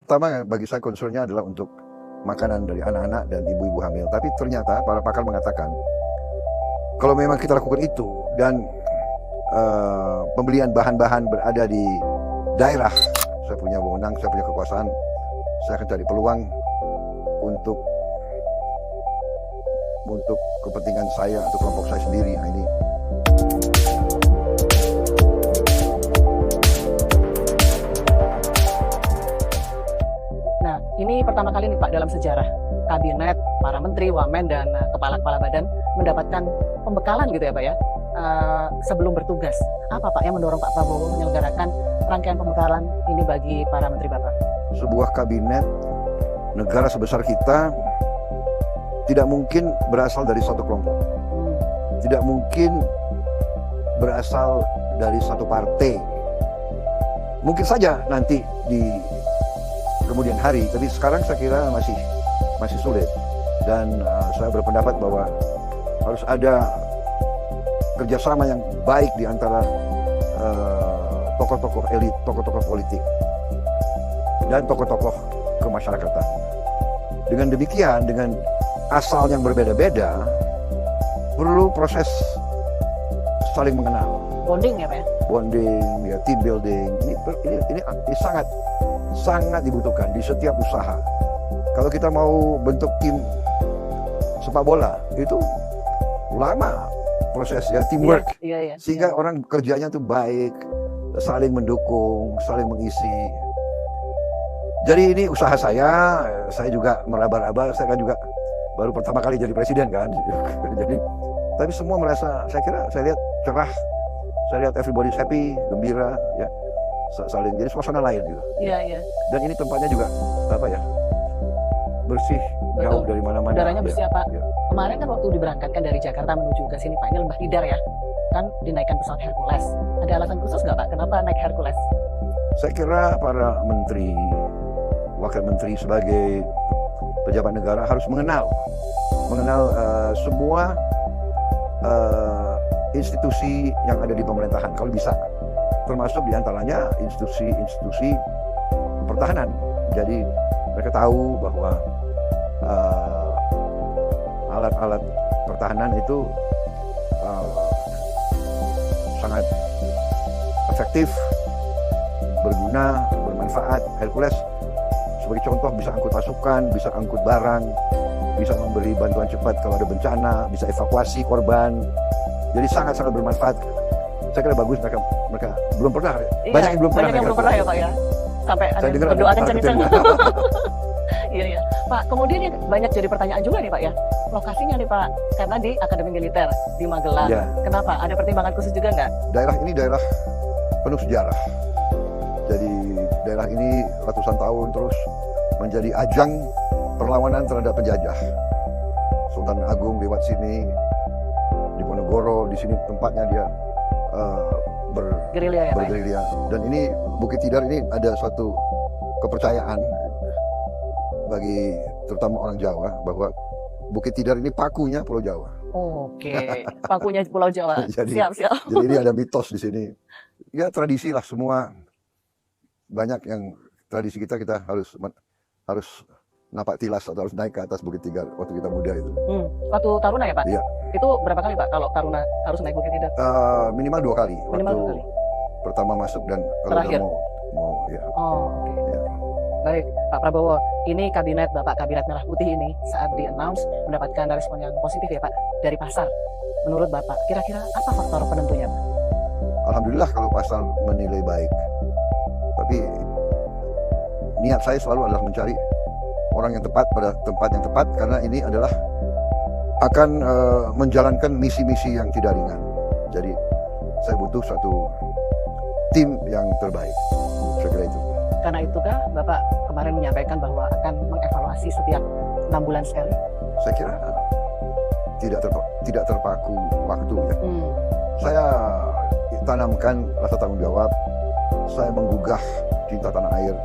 pertama bagi saya concernnya adalah untuk makanan dari anak-anak dan ibu-ibu hamil. Tapi ternyata para pakar mengatakan kalau memang kita lakukan itu dan pembelian bahan-bahan berada di daerah, saya punya wewenang, saya punya kekuasaan, saya akan cari peluang untuk kepentingan saya atau kelompok saya sendiri. Nah, ini Ini pertama kali nih Pak dalam sejarah kabinet, para menteri, wamen, dan kepala-kepala badan mendapatkan pembekalan gitu ya Pak ya, sebelum bertugas. Apa Pak yang mendorong Pak Prabowo menyelenggarakan rangkaian pembekalan ini bagi para menteri Bapak? Sebuah kabinet negara sebesar kita tidak mungkin berasal dari satu kelompok. Tidak mungkin berasal dari satu partai. Mungkin saja nanti di kemudian hari, tapi sekarang saya kira masih sulit. Dan saya berpendapat bahwa harus ada kerjasama yang baik di antara tokoh-tokoh elit, tokoh-tokoh politik, dan tokoh-tokoh kemasyarakatan. Dengan demikian, dengan asal yang berbeda-beda, perlu proses saling mengenal. Bonding ya Pak ya? Bonding, ya, team building. Ini sangat dibutuhkan di setiap usaha. Kalau kita mau bentuk tim sepak bola, itu lama proses ya, teamwork. Iya. Sehingga orang kerjanya tuh baik, saling mendukung, saling mengisi. Jadi ini usaha saya juga meraba-raba, saya kan juga baru pertama kali jadi presiden kan. Jadi, tapi semua merasa, saya lihat cerah, saya lihat everybody happy, gembira, ya, saling, jadi suasana lain gitu. Iya. Dan ini tempatnya juga bersih, jauh dari mana-mana. Udaranya bersih ya, Pak. Ya. Kemarin kan waktu diberangkatkan dari Jakarta menuju ke sini Pak, ini Lembah Tidar ya, kan dinaikkan pesawat Hercules. Ada alasan khusus nggak Pak, kenapa naik Hercules? Saya kira para menteri, wakil menteri sebagai pejabat negara harus mengenal semua institusi yang ada di pemerintahan kalau bisa, termasuk diantaranya institusi pertahanan. Jadi mereka tahu bahwa alat-alat pertahanan itu sangat efektif, berguna, bermanfaat. Hercules sebagai contoh bisa angkut pasukan, bisa angkut barang, bisa memberi bantuan cepat kalau ada bencana, bisa evakuasi korban. Jadi sangat-sangat bermanfaat. Saya kira bagus, mereka belum pernah. Iya, banyak yang belum pernah. Banyak yang belum pernah ya Pak ya. Sampai ada yang berdoa kencang-kencang. Iya. Pak, kemudian yang banyak jadi pertanyaan juga nih Pak ya. Lokasinya nih Pak, karena di Akademi Militer di Magelang. Ya. Kenapa? Ada pertimbangan khusus juga nggak? Daerah ini daerah penuh sejarah. Jadi daerah ini ratusan tahun terus menjadi ajang perlawanan terhadap penjajah. Sultan Agung lewat sini, di Ponorogo, di sini tempatnya dia Gerilya ya Pak? bergerilya. Dan ini Bukit Tidar ini ada suatu kepercayaan bagi terutama orang Jawa bahwa Bukit Tidar ini pakunya Pulau Jawa. Oke, pakunya Pulau Jawa. Siap. Jadi ini ada mitos di sini. Ya tradisi lah, semua banyak yang tradisi kita harus napak tilas atau harus naik ke atas Bukit Tidar waktu kita muda itu. Waktu taruna ya Pak? Iya. Itu berapa kali Pak kalau taruna harus naik Bukit Tidar? Minimal 2 kali. Minimal waktu 2 kali. Pertama masuk dan kalau Terakhir. udah mau ya. Oke. Ya. Baik, Pak Prabowo, ini kabinet Bapak Kabinet Merah Putih ini saat di-announce mendapatkan respon yang positif ya Pak dari pasar. Menurut Bapak, kira-kira apa faktor penentunya Pak? Alhamdulillah kalau pasar menilai baik. Tapi niat saya selalu adalah mencari orang yang tepat pada tempat yang tepat, karena ini adalah akan menjalankan misi-misi yang tidak ringan. Jadi saya butuh satu tim yang terbaik. Saya kira itu. Karena itukah Bapak kemarin menyampaikan bahwa akan mengevaluasi setiap 6 bulan sekali? Saya kira tidak terpaku waktu ya. Saya tanamkan rasa tanggung jawab. Saya menggugah cinta tanah air.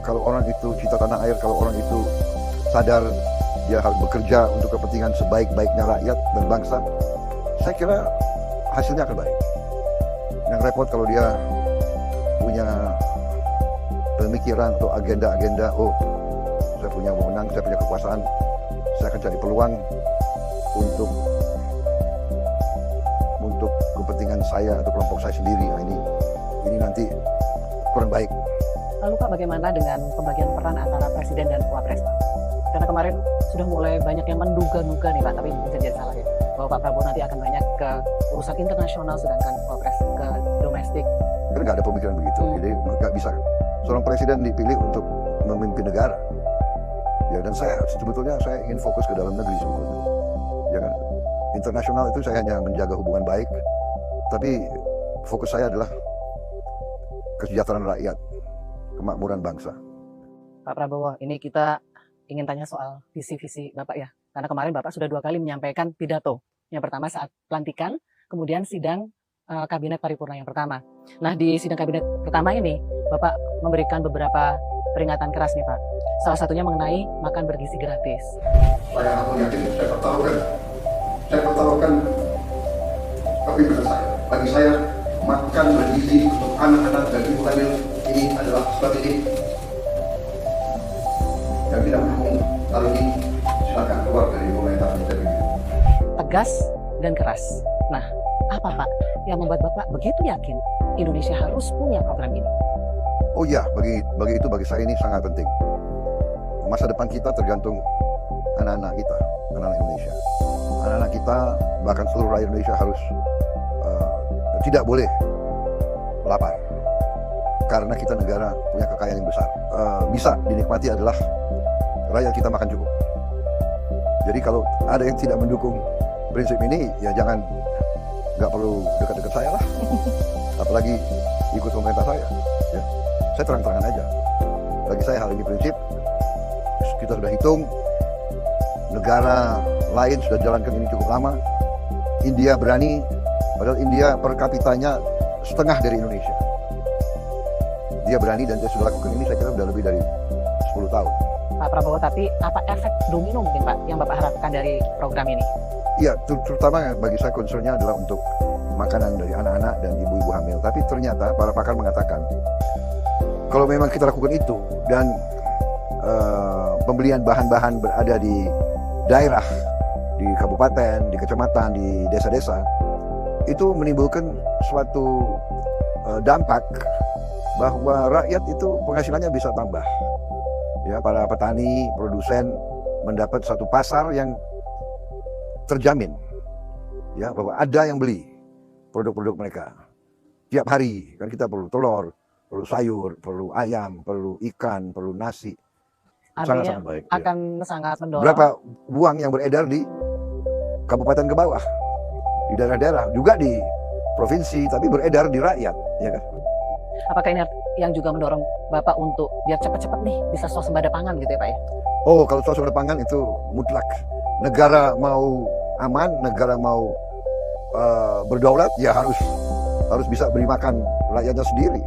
Kalau orang itu cinta tanah air, kalau orang itu sadar dia harus bekerja untuk kepentingan sebaik-baiknya rakyat dan bangsa, saya kira hasilnya akan baik. Yang repot kalau dia punya pemikiran pikiran atau agenda-agenda, oh saya punya wewenang, saya punya kekuasaan, saya akan cari peluang untuk kepentingan saya atau kelompok saya sendiri. Nah, ini nanti kurang baik. Lalu Pak, bagaimana dengan pembagian peran antara Presiden dan Wapres Pak? Karena kemarin sudah mulai banyak yang menduga-duga nih Pak, tapi bisa jadi salah ya, bahwa Pak Prabowo nanti akan banyak ke urusan internasional sedangkan Wapres ke domestik. Kan nggak ada pemikiran begitu, jadi nggak bisa seorang presiden dipilih untuk memimpin negara. Ya, dan saya ingin fokus ke dalam negeri sebetulnya. Ya kan, internasional itu saya hanya menjaga hubungan baik, tapi fokus saya adalah kesejahteraan rakyat, kemakmuran bangsa. Pak Prabowo, ini kita ingin tanya soal visi-visi Bapak ya. Karena kemarin Bapak sudah 2 kali menyampaikan pidato. Yang pertama saat pelantikan, kemudian sidang kabinet paripurna yang pertama. Nah, di sidang kabinet pertama ini Bapak memberikan beberapa peringatan keras nih Pak. Salah satunya mengenai makan bergizi gratis. Aku yakin saya pertaruhkan kepimpinan saya. Bagi saya, makan bergizi untuk anak-anak dan ibu hamil ini adalah strategi yang tidak mendukung. Lalu ini silakan keluar dari pemerintahan ini. Tegas dan keras. Nah, apa Pak yang membuat Bapak begitu yakin Indonesia harus punya program ini? Oh iya, bagi saya ini sangat penting. Masa depan kita tergantung anak-anak kita, anak-anak Indonesia. Anak-anak kita, bahkan seluruh rakyat Indonesia harus tidak boleh lapar. Karena kita negara punya kekayaan yang besar. Bisa dinikmati adalah rakyat kita makan cukup. Jadi kalau ada yang tidak mendukung prinsip ini, ya nggak perlu dekat-dekat saya lah. Apalagi ikut pemerintah saya. Ya. Saya terang-terangan aja. Bagi saya hal ini prinsip. Kita sudah hitung, negara lain sudah jalankan ini cukup lama. India berani, padahal India per kapitanya setengah dari Indonesia. Dia berani dan dia sudah lakukan ini, saya kira sudah lebih dari 10 tahun. Pak Prabowo, tapi apa efek domino mungkin Pak yang Bapak harapkan dari program ini? Iya, terutama bagi saya concernnya adalah untuk makanan dari anak-anak dan ibu-ibu hamil. Tapi ternyata para pakar mengatakan, kalau memang kita lakukan itu dan pembelian bahan-bahan berada di daerah, di kabupaten, di kecamatan, di desa-desa, itu menimbulkan suatu dampak bahwa rakyat itu penghasilannya bisa tambah. Ya, para petani, produsen mendapat satu pasar yang terjamin. Ya, bahwa ada yang beli produk-produk mereka. Tiap hari kan kita perlu telur, perlu sayur, perlu ayam, perlu ikan, perlu nasi. Artinya Sangat-sangat baik. akan sangat mendorong. Berapa uang yang beredar di kabupaten ke bawah, di daerah-daerah, juga di provinsi, tapi beredar di rakyat, ya kan? Apakah ini yang juga mendorong Bapak untuk biar cepat-cepat nih bisa swasembada pangan gitu ya Pak ya? Oh, kalau swasembada pangan itu mutlak. Negara mau aman, negara mau berdaulat, ya harus bisa beri makan rakyatnya sendiri.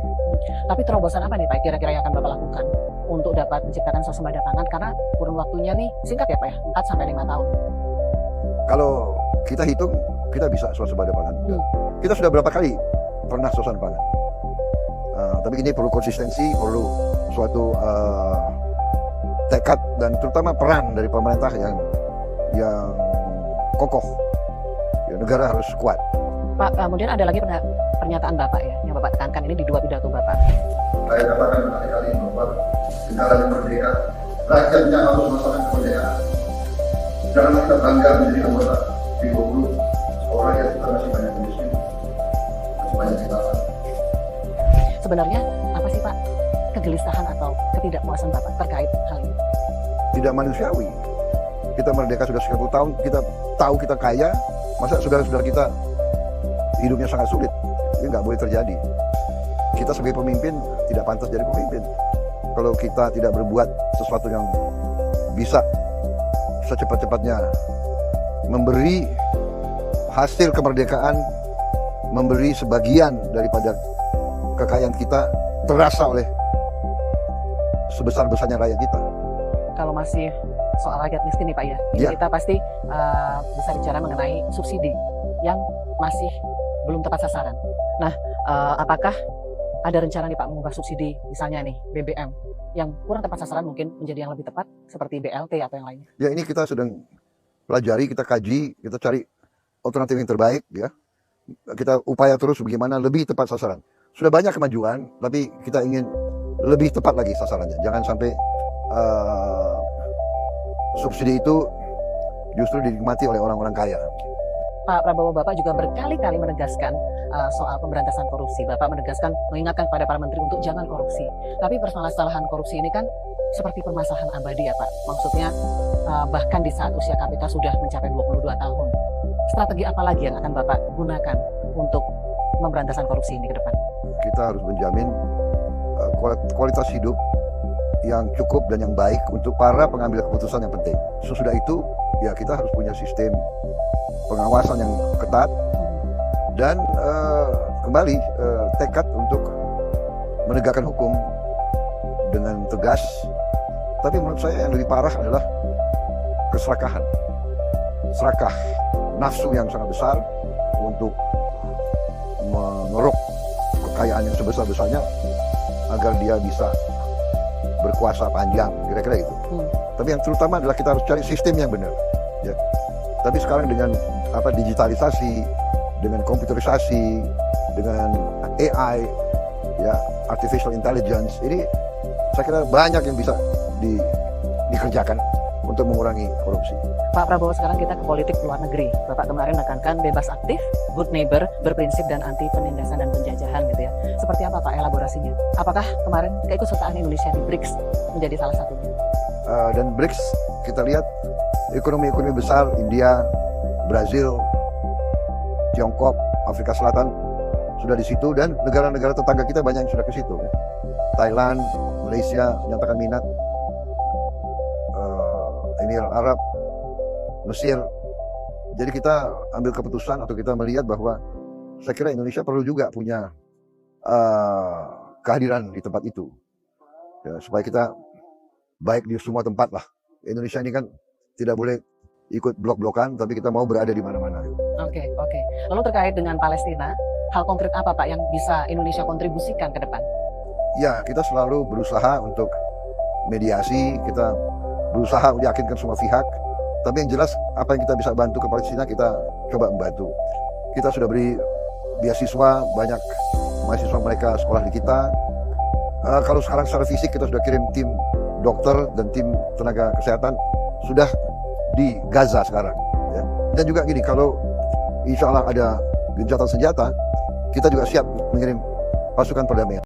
Tapi terobosan apa nih Pak kira-kira yang akan Bapak lakukan untuk dapat menciptakan swasembada pangan, karena kurun waktunya nih singkat ya Pak ya, 4-5 tahun. Kalau kita hitung, kita bisa swasembada pangan. Kita sudah berapa kali pernah swasembada pangan. Tapi ini perlu konsistensi, perlu suatu tekad dan terutama peran dari pemerintah yang kokoh. Ya, negara harus kuat. Pak, kemudian ada lagi pernyataan Bapak ya, yang Bapak tekankan ini di 2 pidato Bapak. Saya katakan berkali-kali bahwa negara yang merdeka, rakyatnya harus merasakan kemerdekaan. Jangan kita bangga menjadi anggota G20, orang yang kita masih banyak miskin, masih banyak kesalahan. Sebenarnya apa sih Pak kegelisahan atau ketidakpuasan Bapak terkait hal ini? Tidak manusiawi. Kita merdeka sudah sekian puluh tahun, kita tahu kita kaya, masa saudara-saudara kita hidupnya sangat sulit. Ini nggak boleh terjadi. Kita sebagai pemimpin tidak pantas jadi pemimpin. Kalau kita tidak berbuat sesuatu yang bisa secepat-cepatnya memberi hasil kemerdekaan, memberi sebagian daripada kekayaan kita terasa oleh sebesar-besarnya rakyat kita. Kalau masih soal rakyat miskin nih Pak ya, Ya. kita pasti bisa bicara mengenai subsidi yang masih belum tepat sasaran. Nah, apakah ada rencana nih Pak mengubah subsidi misalnya nih BBM yang kurang tepat sasaran mungkin menjadi yang lebih tepat seperti BLT atau yang lainnya? Ya ini kita sedang pelajari, kita kaji, kita cari alternatif yang terbaik ya. Kita upaya terus bagaimana lebih tepat sasaran. Sudah banyak kemajuan, tapi kita ingin lebih tepat lagi sasarannya. Jangan sampai subsidi itu justru dinikmati oleh orang-orang kaya. Pak Prabowo, Bapak juga berkali-kali menegaskan soal pemberantasan korupsi. Bapak menegaskan, mengingatkan kepada para menteri untuk jangan korupsi. Tapi permasalahan korupsi ini kan seperti permasalahan abadi ya Pak. Maksudnya bahkan di saat usia KPK sudah mencapai 22 tahun. Strategi apa lagi yang akan Bapak gunakan untuk pemberantasan korupsi ini ke depan? Kita harus menjamin kualitas hidup yang cukup dan yang baik untuk para pengambil keputusan yang penting. Sesudah itu, ya kita harus punya sistem pengawasan yang ketat dan kembali tekad untuk menegakkan hukum dengan tegas. Tapi menurut saya yang lebih parah adalah keserakahan, serakah, nafsu yang sangat besar untuk mengeruk kekayaan yang sebesar-besarnya agar dia bisa berkuasa panjang, kira-kira itu. Tapi yang terutama adalah kita harus cari sistem yang benar. Ya. Tapi sekarang dengan digitalisasi, dengan komputerisasi, dengan AI, ya artificial intelligence, ini saya kira banyak yang bisa dikerjakan untuk mengurangi korupsi. Pak Prabowo, sekarang kita ke politik luar negeri. Bapak kemarin menekankan bebas aktif, good neighbor, berprinsip dan anti penindasan dan penjajahan gitu ya. Seperti apa Pak elaborasinya? Apakah kemarin keikutsertaan Indonesia di BRICS menjadi salah satunya? Dan BRICS kita lihat ekonomi-ekonomi besar, India, Brazil, Tiongkok, Afrika Selatan sudah di situ, dan negara-negara tetangga kita banyak yang sudah ke situ. Ya. Thailand, Malaysia menyatakan minat, Emirat Arab, Mesir. Jadi kita ambil keputusan atau kita melihat bahwa saya kira Indonesia perlu juga punya kehadiran di tempat itu, ya, supaya kita baik di semua tempat lah. Indonesia ini kan tidak boleh ikut blok-blokan, tapi kita mau berada di mana-mana. Oke. Lalu terkait dengan Palestina, hal konkret apa Pak yang bisa Indonesia kontribusikan ke depan? Ya, kita selalu berusaha untuk mediasi, kita berusaha meyakinkan semua pihak. Tapi yang jelas apa yang kita bisa bantu ke Palestina kita coba membantu. Kita sudah beri beasiswa, banyak mahasiswa mereka sekolah di kita. Kalau sekarang secara fisik kita sudah kirim tim dokter dan tim tenaga kesehatan sudah di Gaza sekarang. Ya. Dan juga gini, kalau insya Allah ada gencatan senjata, kita juga siap mengirim pasukan perdamaian.